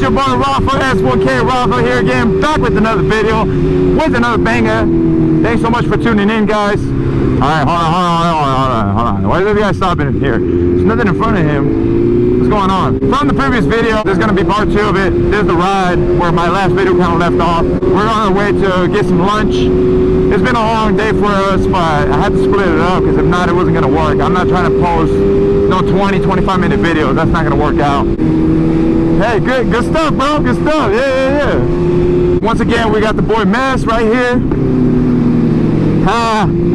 your boy Rafa, S1K Rafa here again, back with another video, with another banger. Thanks so much for tuning in, guys. Alright, hold on. Why is this guy stopping here? There's nothing in front of him. What's going on? From the previous video, there's going to be part 2 of it. There's the ride where my last video kind of left off. We're on our way to get some lunch. It's been a long day for us, but I had to split it up because if not, it wasn't going to work. I'm not trying to post no 20-25 minute videos. That's not going to work out. Hey, good stuff, bro. Good stuff. Yeah. Once again, we got the boy Mess right here.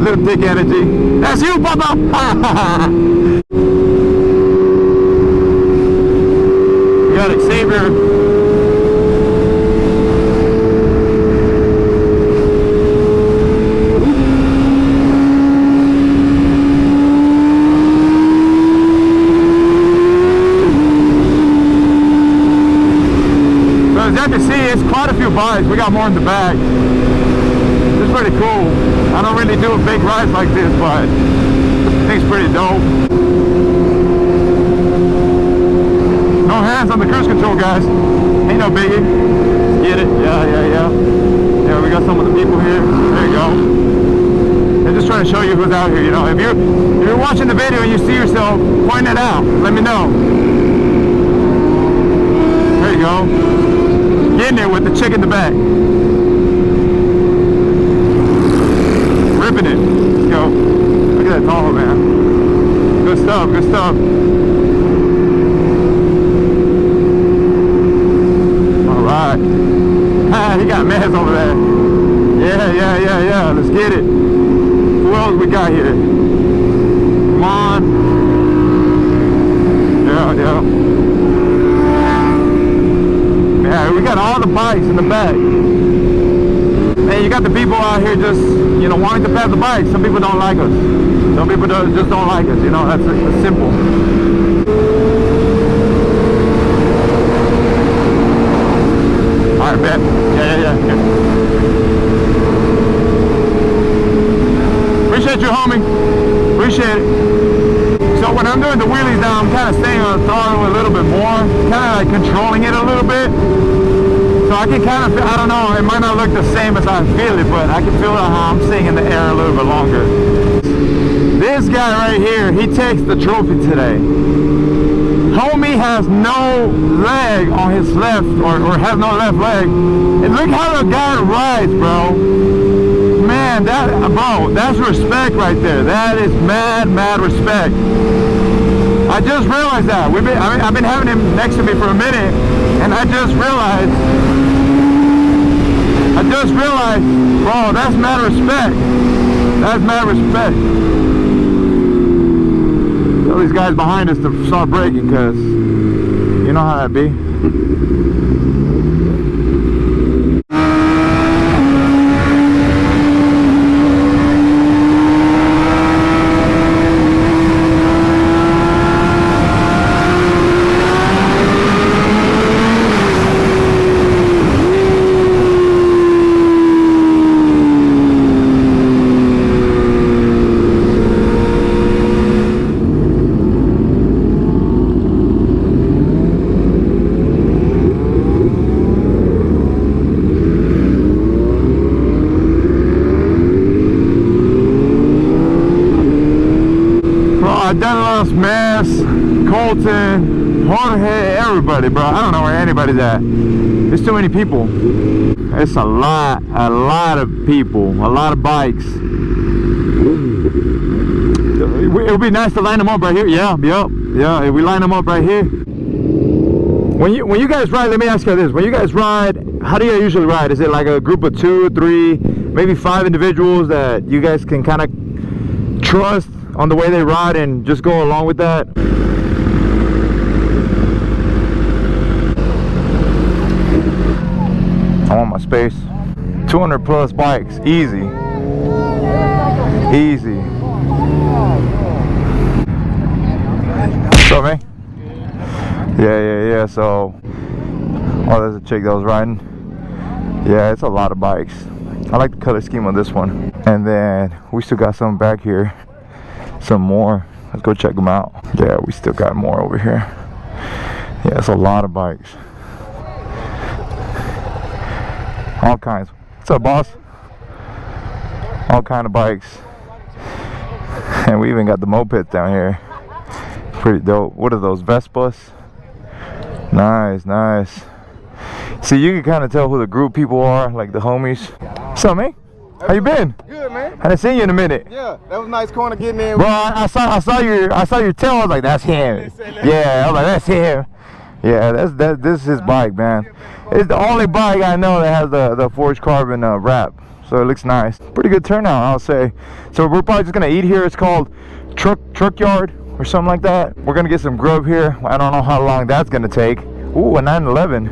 Little dick energy. That's you, Papa. We got Xavier. As you can see, it's quite a few bikes. We got more in the back. It's pretty cool. I don't really do big rides like this, but I think it's pretty dope. No hands on the cruise control, guys. Ain't no biggie. Let's get it. Yeah. Yeah, we got some of the people here. There you go. They're just trying to show you who's out here, you know. If you're watching the video and you see yourself, point it out. Let me know. There you go. Get in there with the chick in the back. Ripping it. Let's go. Look at that Tahoe, man. Good stuff, good stuff. Alright. He got Mez over there. Yeah. Let's get it. Who else we got here? Come on. Yeah. Yeah, we got all the bikes in the back. Man, you got the people out here just, you know, wanting to pass the bikes. Some people don't like us. Some people just don't like us, you know, that's simple. Alright, bet. Yeah. Appreciate you, homie. Appreciate it. So when I'm doing the wheelies now, I'm kind of staying on the throttle a little bit more. Kind of like controlling it a little bit. So I can kind of, I don't know, it might not look the same as I feel it, but I can feel how I'm staying in the air a little bit longer. This guy right here, he takes the trophy today. Homie has no leg on his left, or has no left leg. And look how the guy rides, bro. Man, that's respect right there. That is mad respect. I just realized that. I've been having him next to me for a minute, and I just realized, bro, that's mad respect. That's mad respect. Tell these guys behind us to start braking, because you know how that be. Dennis, Mass, Colton, Jorge, everybody, bro. I don't know where anybody's at. There's too many people. It's a lot of people, a lot of bikes. It would be nice to line them up right here. Yeah. If we line them up right here. When you guys ride, let me ask you this. When you guys ride, how do you usually ride? Is it like a group of 2, 3, maybe 5 individuals that you guys can kind of trust on the way they ride and just go along with that? I want my space. 200 plus bikes, easy. So man, yeah. So, oh, there's a chick that was riding. Yeah, it's a lot of bikes. I like the color scheme on this one. And then we still got some back here. Some more. Let's go check them out. Yeah, we still got more over here. Yeah, it's a lot of bikes. All kinds. What's up, boss? All kind of bikes. And we even got the mopeds down here. Pretty dope. What are those, Vespas? Nice, nice. See, you can kind of tell who the group people are, like the homies. What's up, man? How you been? Good, man. I didn't see you in a minute. Yeah, that was a nice corner getting in. Bro, I saw your tail. I was like, that's him. Yeah, I was like, that's him. Yeah, this is his bike, man. It's the only bike I know that has the forged carbon wrap, so it looks nice. Pretty good turnout, I'll say. So we're probably just gonna eat here. It's called Truck Yard or something like that. We're gonna get some grub here. I don't know how long that's gonna take. Ooh, a 911.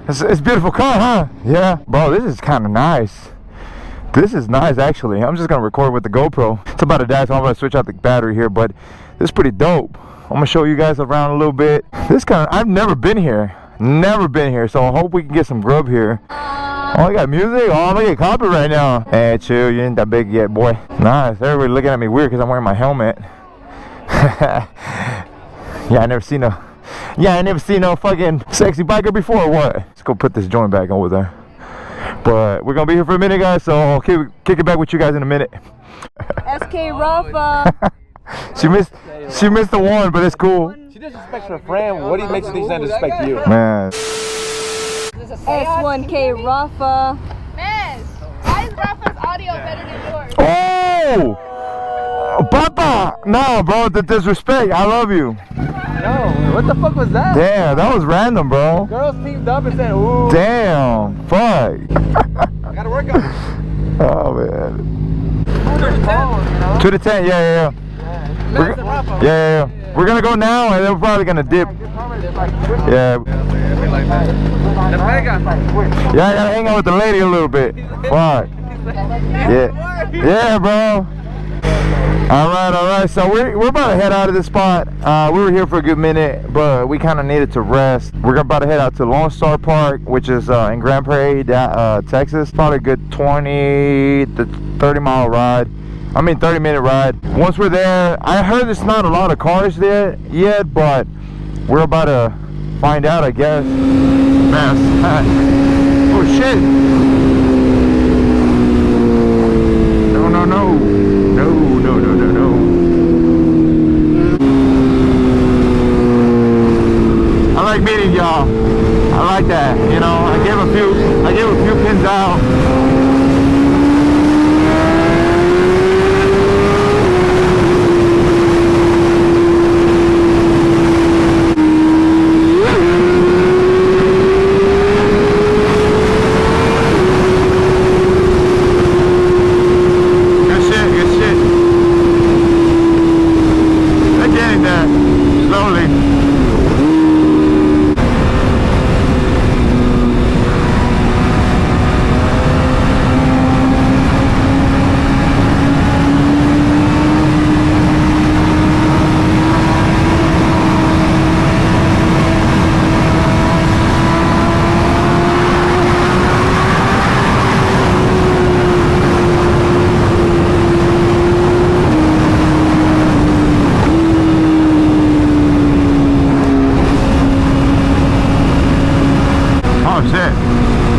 It's a beautiful car, huh? Yeah, bro, this is kind of nice. This is nice, actually. I'm just gonna record with the GoPro. It's about to die, so I'm gonna switch out the battery here, but this is pretty dope. I'm gonna show you guys around a little bit. I've never been here, so I hope we can get some grub here. Oh, I got music. Oh, I'm gonna get copyright now. Hey, chill, you ain't that big yet, boy. Nice. Everybody looking at me weird because I'm wearing my helmet. Yeah, I never seen no fucking sexy biker before, or what? Let's go put this joint back over there. But we're gonna be here for a minute, guys, so I'll kick it back with you guys in a minute. SK Rafa. She missed the one, but it's cool. She disrespects her friend. What do you make you think she disrespect you? Man. S1K Rafa. Man, why is Rafa's audio better than yours? Oh! Papa! No, bro, the disrespect. I love you. No, what the fuck was that? Damn, that was random, bro. Girls teamed up and said, ooh. Damn, fuck. I gotta work on it. Oh, man. 2 to 10, 2 to 10, yeah. Yeah. We're gonna go now, and then we're probably gonna dip. Yeah. Yeah, I gotta hang out with the lady a little bit. Fuck. Yeah, bro. All right. So we're about to head out of this spot. We were here for a good minute, but we kind of needed to rest. We're about to head out to Lone Star Park, which is in Grand Prairie, Texas. Probably a good 20 to 30 mile ride. 30-minute ride. Once we're there, I heard there's not a lot of cars there yet, but we're about to find out, I guess. Man, oh shit! No. I like meeting y'all. I like that. You know, I gave a few pins out.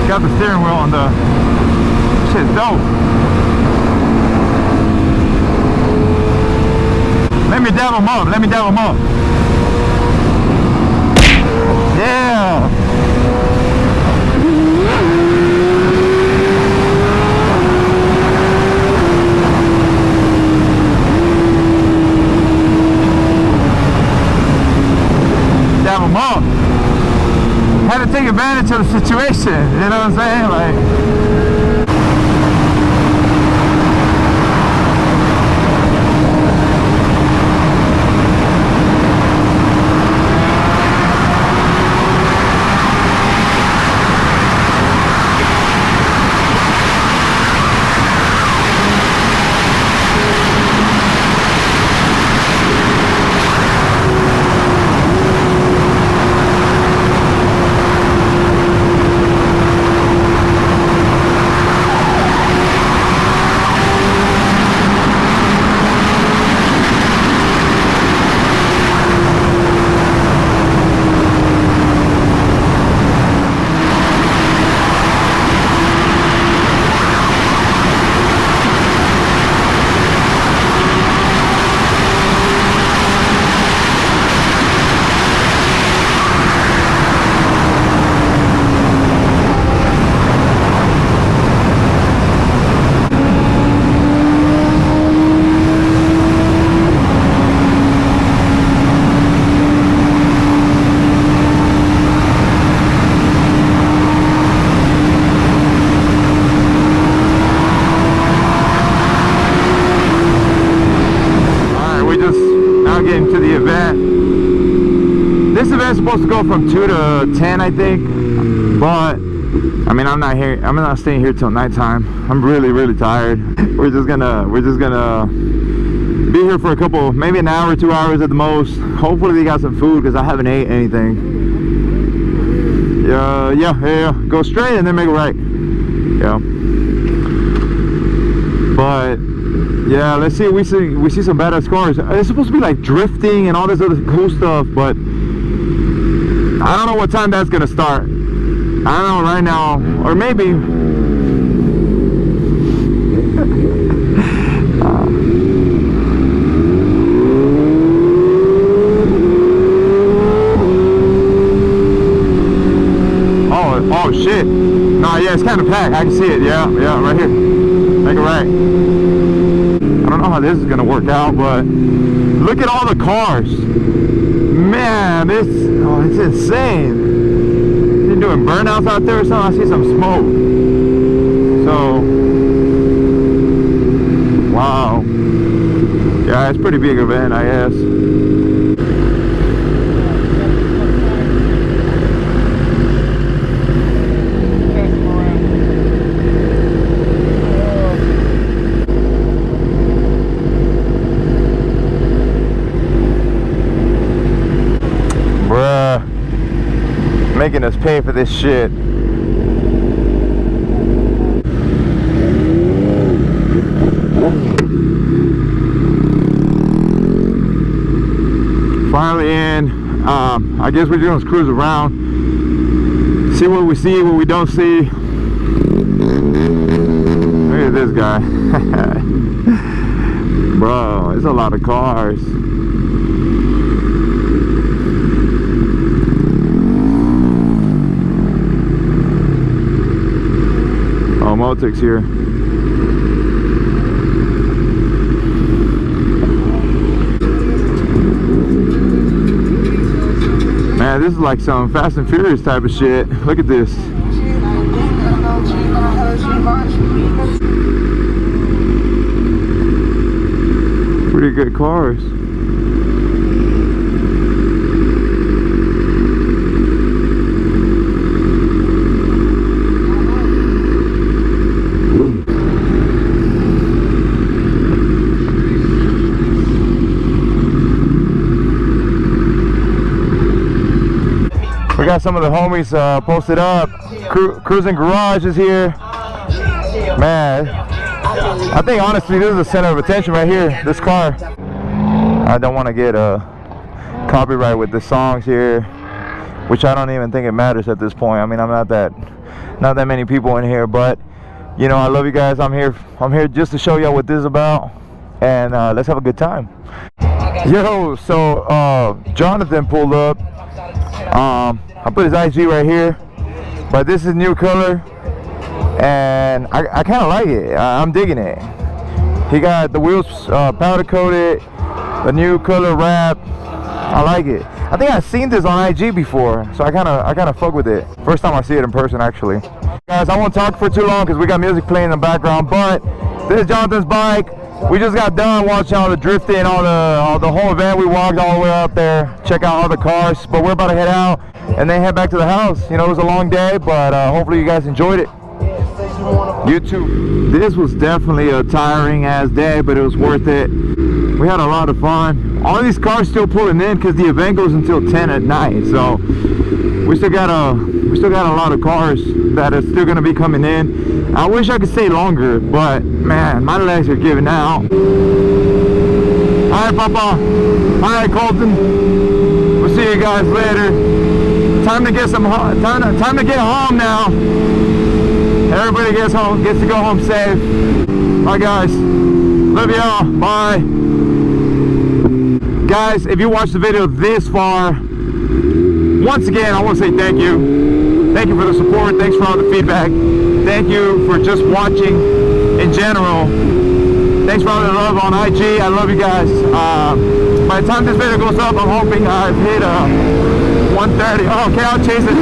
Got the steering wheel on the shit's dope. Let me dab them up. Yeah. Dab them up. Had to take advantage of the situation, you know what I'm saying? Like, This event's supposed to go from 2 to 10, I think. But I mean, I'm not staying here till nighttime. I'm really tired. We're just gonna be here for a couple, maybe an hour, 2 hours at the most. Hopefully they got some food because I haven't ate anything. Yeah. Go straight and then make a right. Yeah. But yeah, let's see. We see some badass cars. It's supposed to be like drifting and all this other cool stuff, but I don't know what time that's gonna start. I don't know right now, or maybe. Oh shit. Nah, yeah, it's kind of packed. I can see it. Yeah, right here. Make it right. I don't know how this is gonna work out, but look at all the cars. Man, it's insane. They're doing burnouts out there or something. I see some smoke. So, wow. Yeah, it's a pretty big event, I guess. Making us pay for this shit. Finally in. I guess we're just gonna cruise around, see what we see, what we don't see. Look at this guy. Bro, it's a lot of cars. Motic's here. Man, this is like some Fast and Furious type of shit. Look at this. Pretty good cars. We got some of the homies posted up. Cruising Garage is here. Man, I think honestly this is the center of attention right here. This car. I don't want to get a copyright with the songs here, which I don't even think it matters at this point. I mean, I'm not that many people in here, but you know, I love you guys. I'm here just to show y'all what this is about, and let's have a good time. Yo, so Jonathan pulled up. I put his IG right here, but this is new color, and I kind of like it. I'm digging it. He got the wheels powder coated, the new color wrap. I like it. I think I've seen this on IG before, so I kind of fuck with it. First time I see it in person, actually. Guys, I won't talk for too long because we got music playing in the background, but this is Jonathan's bike. We just got done watching all the drifting, all the whole event. We walked all the way up there, check out all the cars, but we're about to head out and then head back to the house. You know, it was a long day, but hopefully you guys enjoyed it. You too. This was definitely a tiring ass day, but it was worth it. We had a lot of fun. All these cars still pulling in because the event goes until 10 at night, so we still got a lot of cars that are still gonna be coming in. I wish I could stay longer, but man, my legs are giving out. Alright, Papa. Alright, Colton. We'll see you guys later. Time to get time to get home now. Everybody gets to go home safe. Bye, guys. Love y'all. Bye. Guys, if you watched the video this far, once again, I want to say thank you. Thank you for the support. Thanks for all the feedback. Thank you for just watching in general. Thanks for all the love on IG. I love you guys. By the time this video goes up, I'm hoping I've hit 130. Oh, okay, I'll chase it.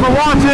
for watching.